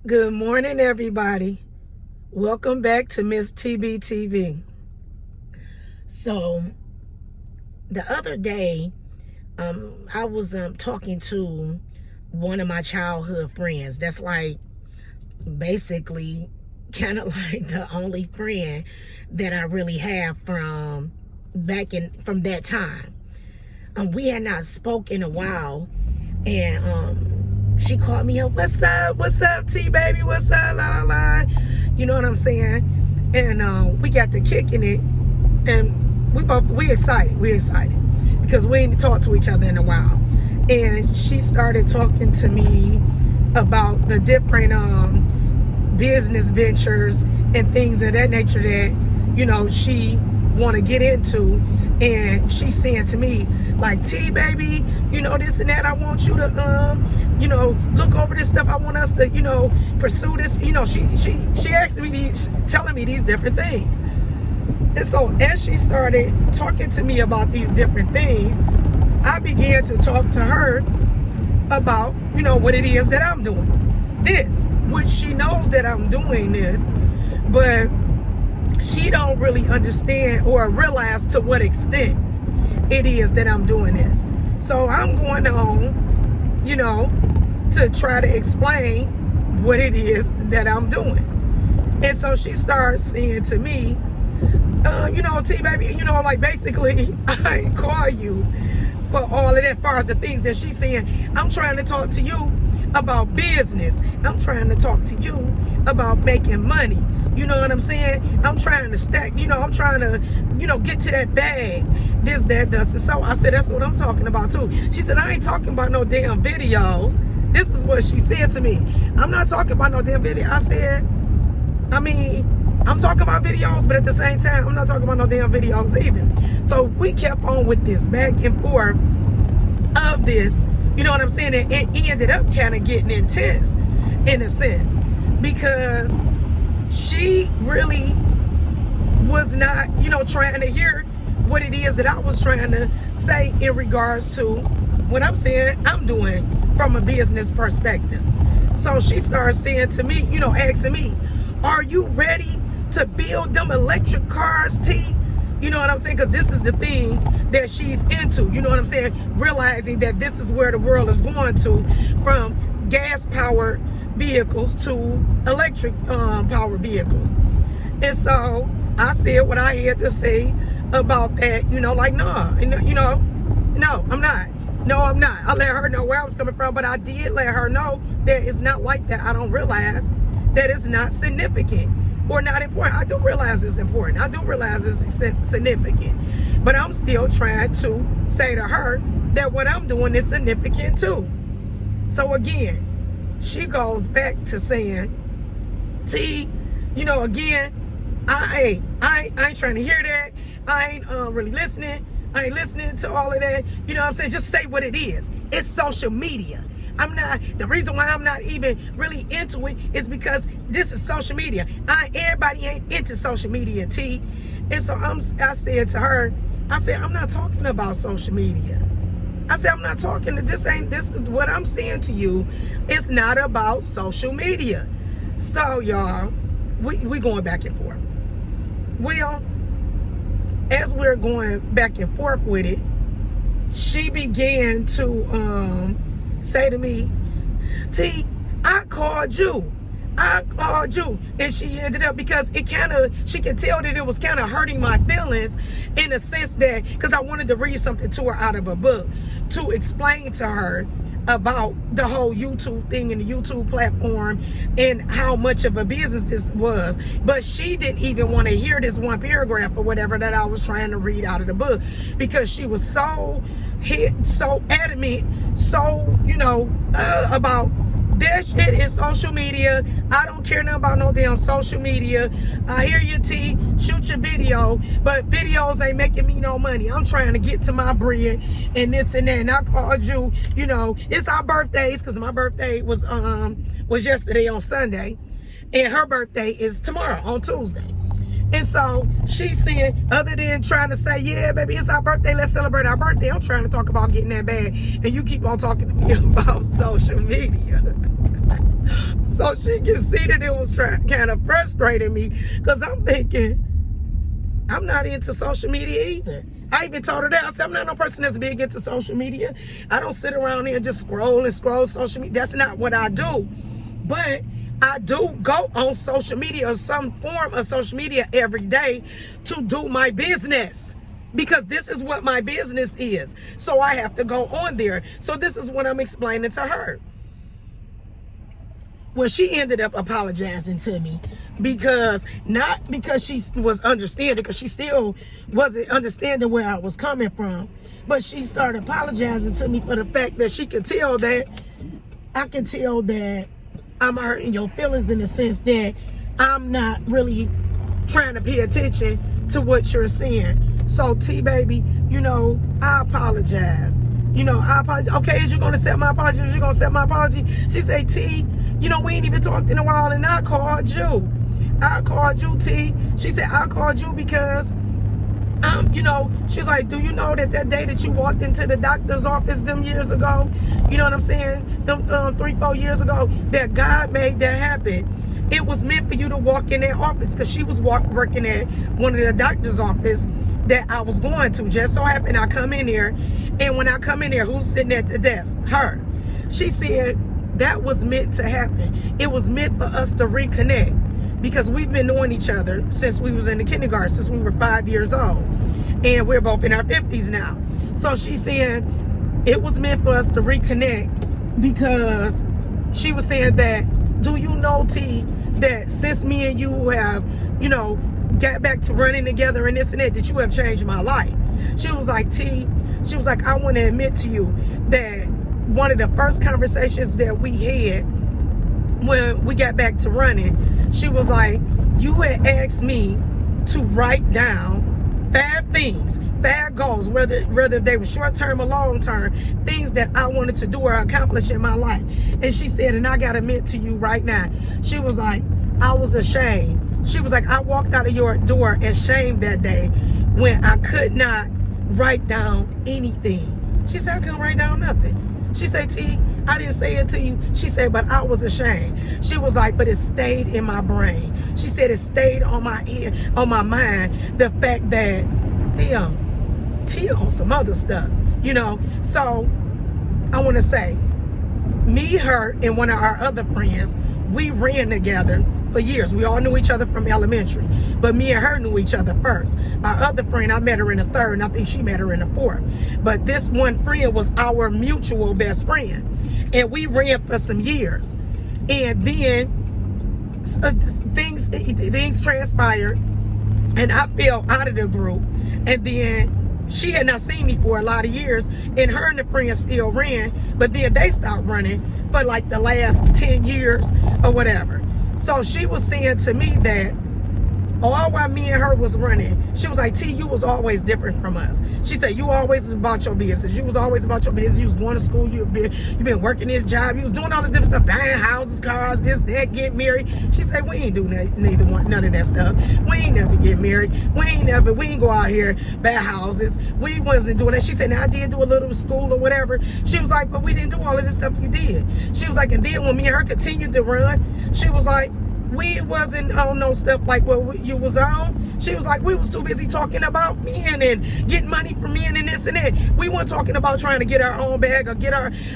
Good morning, everybody. Welcome back to Miss TB TV. So, the other day, I was talking to one of my childhood friends. That's like basically kind of like the only friend that I really have from that time. We had not spoken in a while, and she called me up. What's up, T baby? What's up? La la la. You know what I'm saying? And we got to kicking it, and we excited because we ain't talked to each other in a while. And she started talking to me about the different business ventures and things of that nature that she want to get into. And she's saying to me, like, T baby, this and that, I want you to look over this stuff. I want us to pursue this. She asked me telling me these different things. And so as she started talking to me about these different things, I began to talk to her about what it is that I'm doing, which she knows that I'm doing this, but she don't really understand or realize to what extent it is that I'm doing this. So I'm going on, to try to explain what it is that I'm doing. And so she starts saying to me, T baby, like basically I call you for all of that, as far as the things that she's saying. I'm trying to talk to you about business. I'm trying to talk to you about making money. You know what I'm saying? I'm trying to stack, I'm trying to, get to that bag. This, that, does. And so I said, that's what I'm talking about too. She said, I ain't talking about no damn videos. This is what she said to me. I'm not talking about no damn video. I said, I'm talking about videos, but at the same time, I'm not talking about no damn videos either. So we kept on with this back and forth of this, you know what I'm saying? And it ended up kind of getting intense in a sense, because she really was not, trying to hear what it is that I was trying to say in regards to what I'm saying I'm doing from a business perspective. So she started saying to me, asking me, are you ready to build them electric cars, T? You know what I'm saying? Because this is the thing that she's into. You know what I'm saying? Realizing that this is where the world is going to, from gas-powered vehicles to electric powered vehicles. And so I said what I had to say about that, like, no, I'm not. No, I'm not. I let her know where I was coming from, but I did let her know that it's not like that. I don't realize that it's not significant or not important. I do realize it's important. I do realize it's significant. But I'm still trying to say to her that what I'm doing is significant too. So again, she goes back to saying, T, again, I ain't trying to hear that. I ain't really listening. I ain't listening to all of that. You know what I'm saying? Just say what it is. It's social media. The reason why I'm not even really into it is because this is social media. Everybody ain't into social media, T. And so I said to her, I'm not talking about social media. I said, I'm not talking to this. What I'm saying to you is not about social media. So y'all, we going back and forth. Well, as we're going back and forth with it, she began to say to me, T, I called you. And she ended up, because she could tell that it was kind of hurting my feelings, in the sense that, because I wanted to read something to her out of a book to explain to her about the whole YouTube thing and the YouTube platform and how much of a business this was. But she didn't even want to hear this one paragraph or whatever that I was trying to read out of the book, because she was so adamant, about that shit is social media. I don't care nothing about no damn social media. I hear you, T. Shoot your video, but videos ain't making me no money. I'm trying to get to my bread and this and that. And I called you. It's our birthdays, because my birthday was yesterday on Sunday, and her birthday is tomorrow on Tuesday. And so she's saying, other than trying to say, yeah, baby, it's our birthday, let's celebrate our birthday, I'm trying to talk about getting that bag, and you keep on talking to me about social media. So she can see that it was kind of frustrating me, because I'm thinking, I'm not into social media either. I even told her that. I said, I'm not no person that's big into social media. I don't sit around here and just scroll and scroll social media. That's not what I do. But I do go on social media or some form of social media every day to do my business, because this is what my business is. So I have to go on there. So this is what I'm explaining to her. Well, she ended up apologizing to me, not because she was understanding, because she still wasn't understanding where I was coming from, but she started apologizing to me for the fact that she could tell that I can tell that I'm hurting your feelings, in the sense that I'm not really trying to pay attention to what you're saying. So T baby, I apologize. I apologize. Okay, is you gonna accept my apology? Is you gonna accept my apology? She said, T, we ain't even talked in a while, and I called you. T. She said, I called you because, she's like, do you know that day that you walked into the doctor's office them years ago, you know what I'm saying, them 3-4 years ago, that God made that happen. It was meant for you to walk in that office, because she was working at one of the doctor's office that I was going to. Just so happened I come in there, and when I come in there, who's sitting at the desk? Her. She said that was meant to happen. It was meant for us to reconnect, because we've been knowing each other since we was in the kindergarten, since we were 5 years old, and we're both in our 50s now. So she said it was meant for us to reconnect, because she was saying that, do you know, T, that since me and you have, got back to running together and this and that you have changed my life. She was like, T, she was like, I want to admit to you that one of the first conversations that we had when we got back to running, she was like, you had asked me to write down 5 things, 5 goals, whether they were short-term or long-term, things that I wanted to do or accomplish in my life. And she said, and I got to admit to you right now, she was like, I was ashamed. She was like, I walked out of your door ashamed that day when I could not write down anything. She said, I couldn't write down nothing. She said, T, I didn't say it to you. She said, but I was ashamed. She was like, but it stayed in my brain. She said it stayed on my ear, on my mind, the fact that, damn, T on some other stuff, So I want to say, me, her, and one of our other friends, we ran together for years. We all knew each other from elementary, but me and her knew each other first. Our other friend, I met her in the 3rd, and I think she met her in the 4th. But this one friend was our mutual best friend, and we ran for some years. And then things transpired, and I fell out of the group. And then she had not seen me for a lot of years, and her and the friends still ran, but then they stopped running for like the last 10 years or whatever. So she was saying to me that all while me and her was running, she was like, T, you was always different from us. She said, you always was about your business. You was always about your business. You was going to school. You been working this job. You was doing all this different stuff, buying houses, cars, this, that, getting married. She said, we ain't do none of that stuff. We ain't never get married. We ain't go out here, buy houses. We wasn't doing that. She said, now I did do a little school or whatever. She was like, but we didn't do all of this stuff you did. She was like, and then when me and her continued to run, she was like, we wasn't on no stuff like what you was on. She was like, we was too busy talking about men and getting money from men and this and that. We weren't talking about trying to get our own bag or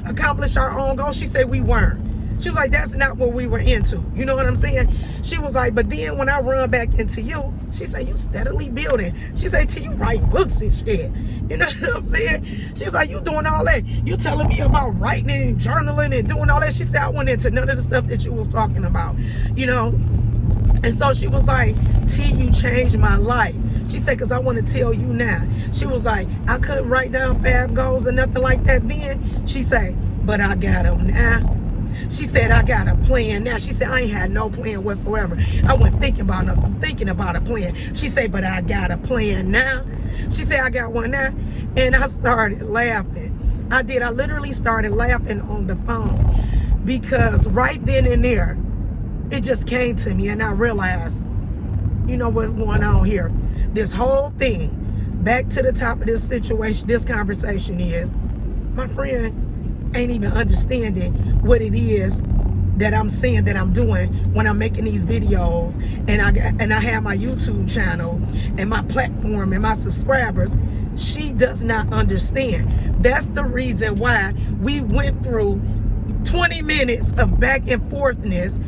accomplish our own goals. She said we weren't. She was like, that's not what we were into. You know what I'm saying? She was like, but then when I run back into you, she said, you steadily building. She said, T, you write books and shit. You know what I'm saying? She's like, you doing all that. You telling me about writing and journaling and doing all that. She said, I went into none of the stuff that you was talking about, And so she was like, T, you changed my life. She said, because I want to tell you now. She was like, I couldn't write down 5 goals or nothing like that then. She said, but I got them now. She said, I got a plan now. She said, I ain't had no plan whatsoever. I wasn't thinking about a plan. She said, but I got a plan now. She said, I got one now. And I started laughing. I literally started laughing on the phone, because right then and there, it just came to me, and I realized, what's going on here. This whole thing, back to the top of this situation, this conversation is, my friend ain't even understanding what it is that I'm saying that I'm doing when I'm making these videos, and I have my YouTube channel and my platform and my subscribers. She does not understand. That's the reason why we went through 20 minutes of back and forthness,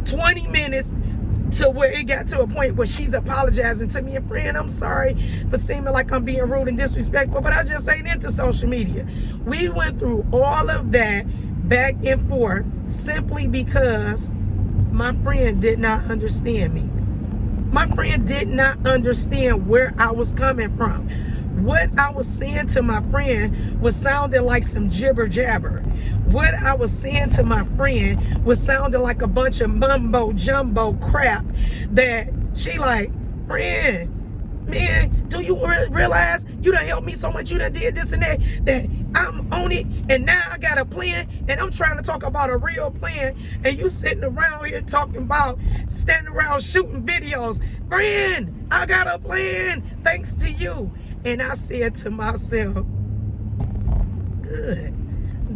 20 minutes to where it got to a point where she's apologizing to me. And friend, I'm sorry for seeming like I'm being rude and disrespectful, but I just ain't into social media. We went through all of that back and forth simply because my friend did not understand me. My friend did not understand where I was coming from. What I was saying to my friend was sounding like some jibber jabber. What I was saying to my friend was sounding like a bunch of mumbo jumbo crap that she like, friend, man, do you realize you done helped me so much, you done did this and that I'm on it, and now I got a plan, and I'm trying to talk about a real plan, and you sitting around here talking about standing around shooting videos. Friend, I got a plan thanks to you. And I said to myself,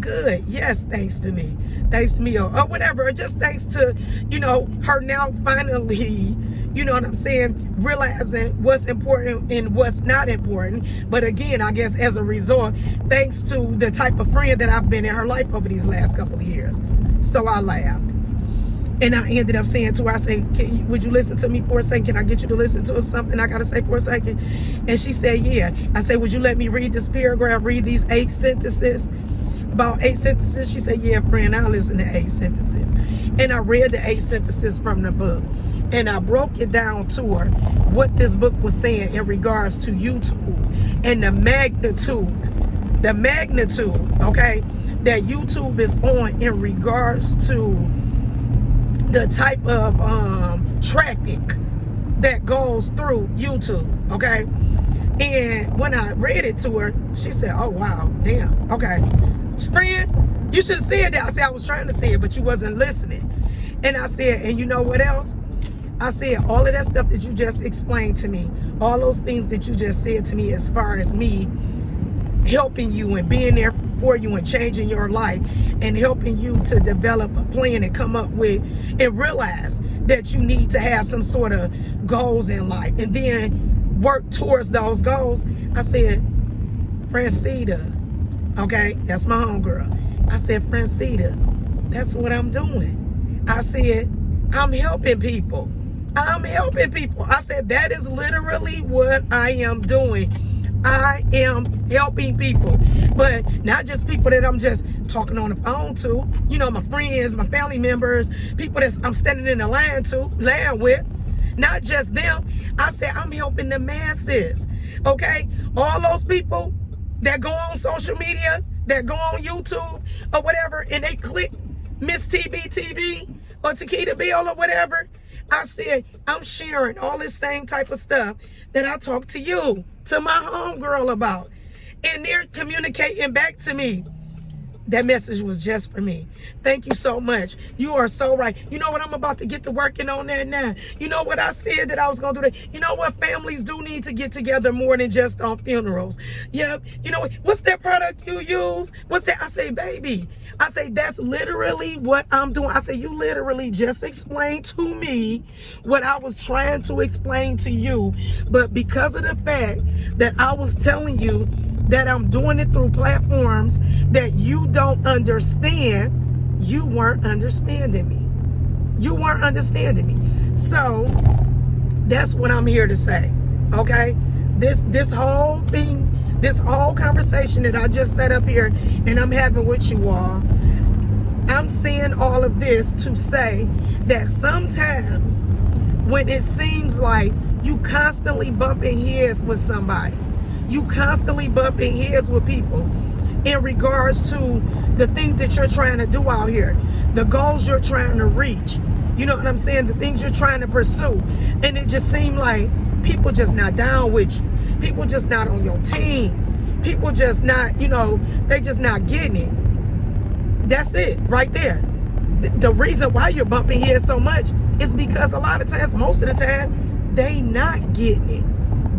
good, yes, thanks to me, or whatever, or just thanks to, her now finally, you know what I'm saying, realizing what's important and what's not important. But again, I guess as a result, thanks to the type of friend that I've been in her life over these last couple of years. So I laughed. And I ended up saying to her, I said, would you listen to me for a second? Can I get you to listen to something I got to say for a second? And she said, yeah. I said, would you let me read this paragraph, read these 8 sentences? About 8 sentences? She said, yeah, friend, I'll listen to 8 sentences. And I read the 8 sentences from the book. And I broke it down to her, what this book was saying in regards to YouTube and the magnitude, okay, that YouTube is on in regards to the type of traffic that goes through YouTube, okay? And when I read it to her, she said, oh, wow, damn, okay. Friend, you should have said that. I said, I was trying to say it, but you wasn't listening. And I said, and you know what else? I said, all of that stuff that you just explained to me, all those things that you just said to me as far as me helping you and being there for you and changing your life and helping you to develop a plan and come up with and realize that you need to have some sort of goals in life and then work towards those goals. I said, Francita, okay, that's my homegirl. I said, Francita, that's what I'm doing. I said, I'm helping people. I said, that is literally what I am doing. I am helping people, but not just people that I'm just talking on the phone to, my friends, my family members, people that I'm standing in the line with, not just them. I said, I'm helping the masses, okay? All those people that go on social media, that go on YouTube or whatever, and they click Miss TBTV or Takita Bill or whatever. I said, I'm sharing all this same type of stuff that I talked to you, to my homegirl about. And they're communicating back to me. That message was just for me. Thank you so much. You are so right. You know what? I'm about to get to working on that now. You know what I said that I was going to do that? You know what? Families do need to get together more than just on funerals. Yep. You know, what's that product you use? What's that? I say, baby. I say, that's literally what I'm doing. I say, you literally just explained to me what I was trying to explain to you. But because of the fact that I was telling you that I'm doing it through platforms that you don't understand, you weren't understanding me. You weren't understanding me. So that's what I'm here to say, okay? This whole thing, this whole conversation that I just set up here and I'm having with you all, I'm saying all of this to say that sometimes when it seems like you constantly bumping heads with somebody, you constantly bumping heads with people in regards to the things that you're trying to do out here, the goals you're trying to reach, you know what I'm saying, the things you're trying to pursue, and it just seemed like people just not down with you, people just not on your team, people just not, they just not getting it. That's it right there. The reason why you're bumping heads so much is because a lot of times, most of the time, they not getting it.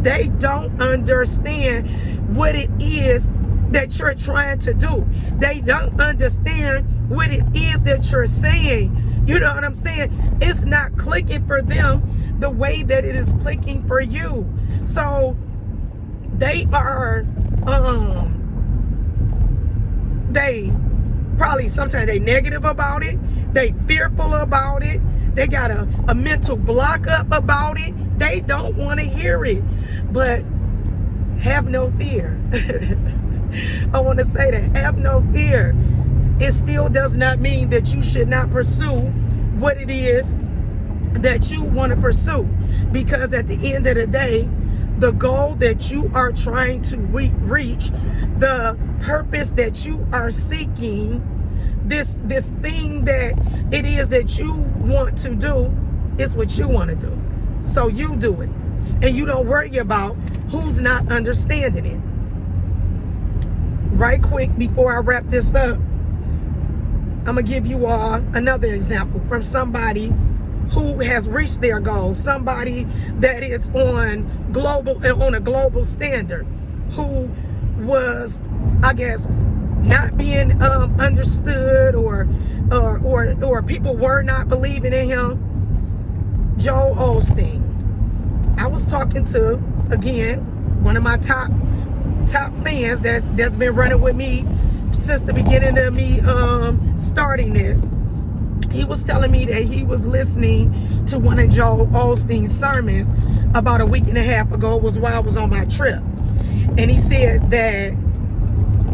They don't understand what it is that you're trying to do. They don't understand what it is that you're saying. You know what I'm saying? It's not clicking for them the way that it is clicking for you. So they are, they probably sometimes they negative about it. They fearful about it. They got a mental block up about it. They don't want to hear it. But have no fear. I want to say that. Have no fear. It still does not mean that you should not pursue what it is that you want to pursue. Because at the end of the day, the goal that you are trying to reach, the purpose that you are seeking, this thing that it is that you want to do is what you want to do. So you do it. And you don't worry about who's not understanding it. Right quick, before I wrap this up, I'm going to give you all another example from somebody who has reached their goals, somebody that is on a global standard, who was, I guess, not being understood, or people were not believing in him. Joel Osteen. I was talking to, again, one of my top fans that's been running with me since the beginning of me starting this. He was telling me that he was listening to one of Joel Osteen's sermons about a week and a half ago. It was while I was on my trip. And he said that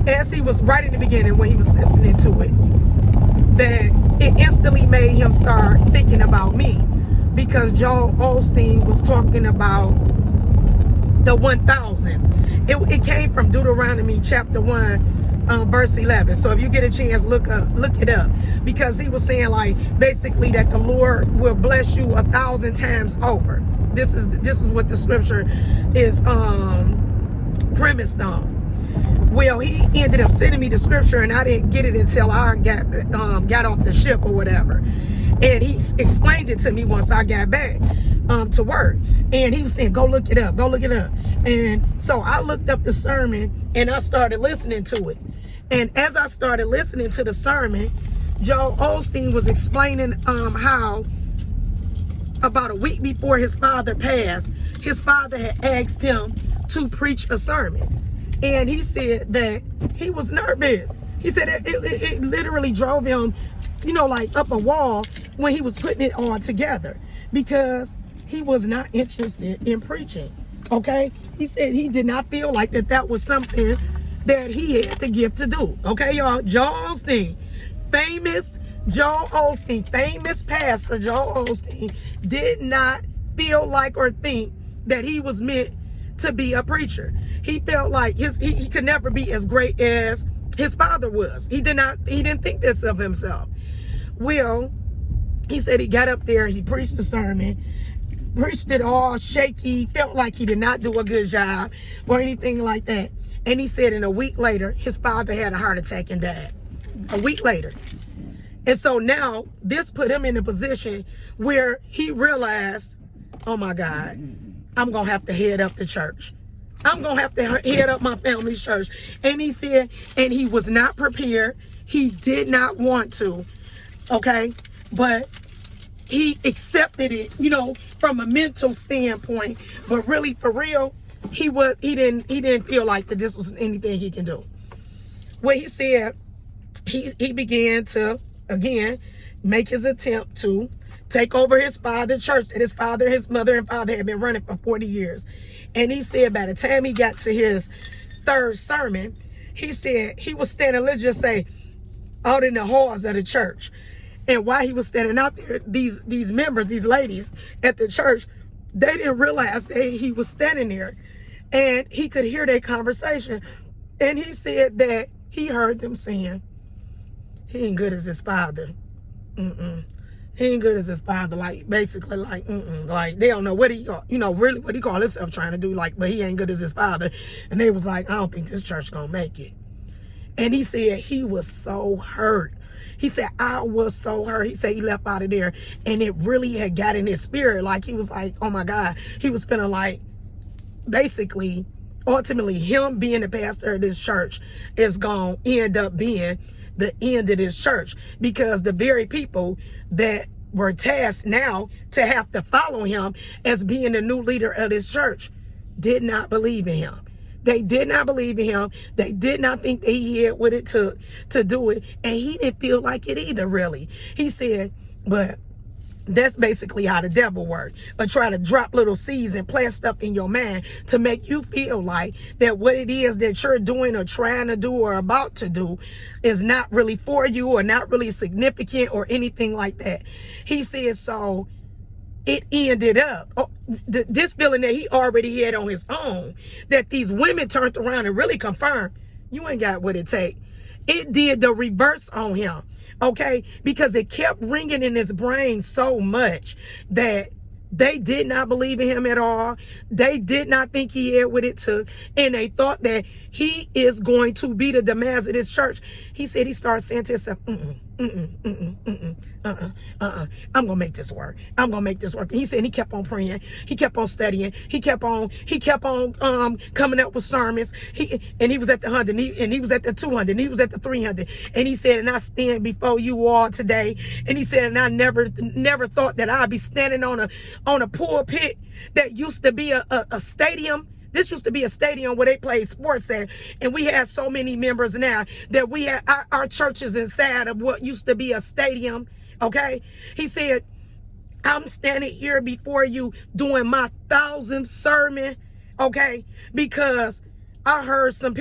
as he was right in the beginning when he was listening to it, that it instantly made him start thinking about me, because Joel Osteen was talking about the 1,000. It came from Deuteronomy chapter 1, verse 11. So if you get a chance, look it up, because he was saying, like, basically that the Lord will bless you 1,000 times over. This is what the scripture is premised on. Well, he ended up sending me the scripture, and I didn't get it until I got off the ship or whatever. And he explained it to me once I got back to work. And he was saying, go look it up, go look it up. And so I looked up the sermon and I started listening to it. And as I started listening to the sermon, Joel Osteen was explaining how about a week before his father passed, his father had asked him to preach a sermon. And he said that he was nervous. He said it literally drove him, like up a wall when he was putting it all together, because he was not interested in preaching. Okay? He said he did not feel like that was something that he had to give to do. Okay, y'all? Joel Osteen, famous Joel Osteen, famous pastor Joel Osteen, did not feel like or think that he was meant to be a preacher. He felt like he could never be as great as his father was. He didn't think this of himself. Well, he said he got up there, he preached the sermon, preached it all shaky, felt like he did not do a good job or anything like that. And he said in a week later, his father had a heart attack and died. A week later. And so now this put him in a position where he realized, oh my God, I'm going to have to head up the church. I'm going to have to head up my family's church. And he said, and he was not prepared. He did not want to. Okay. But he accepted it, from a mental standpoint. But really, for real, he didn't feel like that this was anything he can do. Well, he said he began to, again, make his attempt to take over his father's church that his mother and father had been running for 40 years. And he said by the time he got to his third sermon, he said he was standing, let's just say, out in the halls of the church. And while he was standing out there, these members, these ladies at the church, they didn't realize that he was standing there. And he could hear their conversation. And he said that he heard them saying, he ain't good as his father. He ain't good as his father. Like, basically, like, like, they don't know what he, really what he call himself trying to do. Like, but he ain't good as his father. And they was like, I don't think this church gonna make it. And he said he was so hurt. He said, I was so hurt. He said he left out of there. And it really had got in his spirit. Like, he was like, oh my God. He was feeling like, basically, ultimately him being the pastor of this church is going to end up being the end of this church, because the very people that were tasked now to have to follow him as being the new leader of this church did not believe in him. They did not believe in him. They did not think that he had what it took to do it. And he didn't feel like it either, really. He said, but that's basically how the devil works. Or try to drop little seeds and plant stuff in your mind to make you feel like that what it is that you're doing or trying to do or about to do is not really for you or not really significant or anything like that. He said, so it ended up, this feeling that he already had on his own, that these women turned around and really confirmed, you ain't got what it take. It did the reverse on him. Okay, because it kept ringing in his brain so much that they did not believe in him at all. They did not think he had what it took. And they thought that he is going to be the demise of this church. He said he started saying to himself, I'm gonna make this work. I'm gonna make this work. And he said he kept on praying. He kept on studying. He kept on coming up with sermons. He was at the 100, and he was at the 200, and he was at the 300. And he said, and I stand before you all today. And he said, and I never thought that I'd be standing on a pulpit that used to be a stadium. This used to be a stadium where they played sports at, and we have so many members now that we have our churches inside of what used to be a stadium. Okay, he said, I'm standing here before you doing my 1,000th sermon. Okay, because I heard some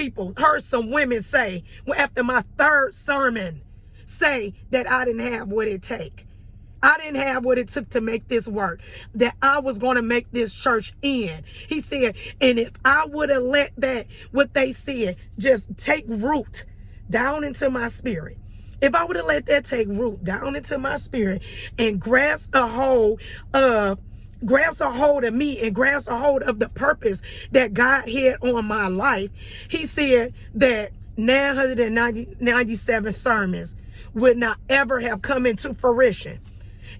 women say, well, after my 3rd sermon, say that I didn't have what it take. I didn't have what it took to make this work, that I was going to make this church end. He said, and if I would have let that, what they said, just take root down into my spirit, if I would have let that take root down into my spirit and grabs a hold of me and grabs a hold of the purpose that God had on my life, he said that 997 sermons would not ever have come into fruition.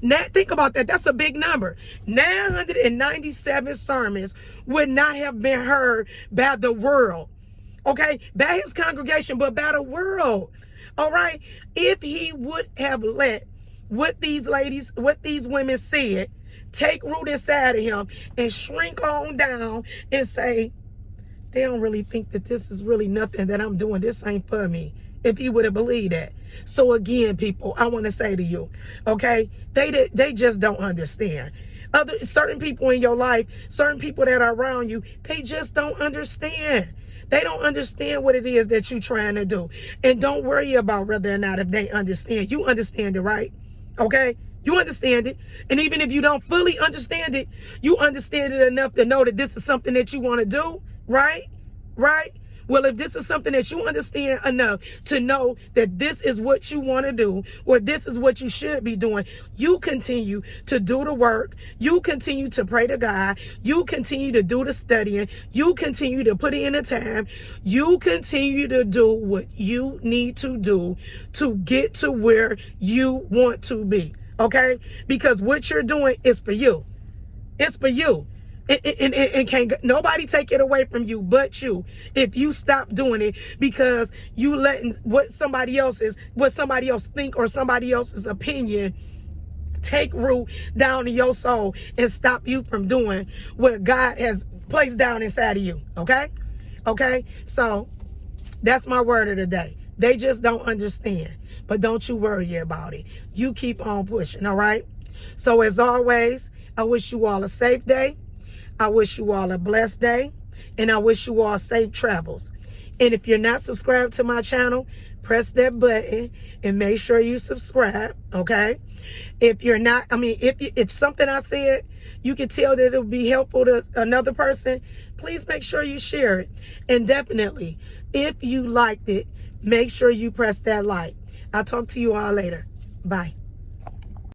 Now, think about that. That's a big number. 997 sermons would not have been heard by the world. Okay? By his congregation, but by the world. All right? If he would have let what these women said, take root inside of him and shrink on down and say, they don't really think that this is really nothing that I'm doing. This ain't for me. If he would have believed that. So again, people, I want to say to you, okay, they just don't understand. Certain people in your life, certain people that are around you, they just don't understand. They don't understand what it is that you're trying to do. And don't worry about whether or not if they understand. You understand it, right? Okay? You understand it. And even if you don't fully understand it, you understand it enough to know that this is something that you want to do, right? Right? Well, if this is something that you understand enough to know that this is what you want to do, or this is what you should be doing, you continue to do the work. You continue to pray to God. You continue to do the studying. You continue to put in the time. You continue to do what you need to do to get to where you want to be. Okay? Because what you're doing is for you. It's for you. And can't nobody take it away from you but you if you stop doing it, because you letting what somebody else think or somebody else's opinion take root down in your soul and stop you from doing what God has placed down inside of you. Okay, so that's my word of the day. They just don't understand, but don't you worry about it. You keep on pushing. All right, so as always, I wish you all a safe day. I wish you all a blessed day, and I wish you all safe travels. And if you're not subscribed to my channel, press that button and make sure you subscribe, okay? If you're not, if something I said, you can tell that it'll be helpful to another person, please make sure you share it. And definitely, if you liked it, make sure you press that like. I'll talk to you all later. Bye.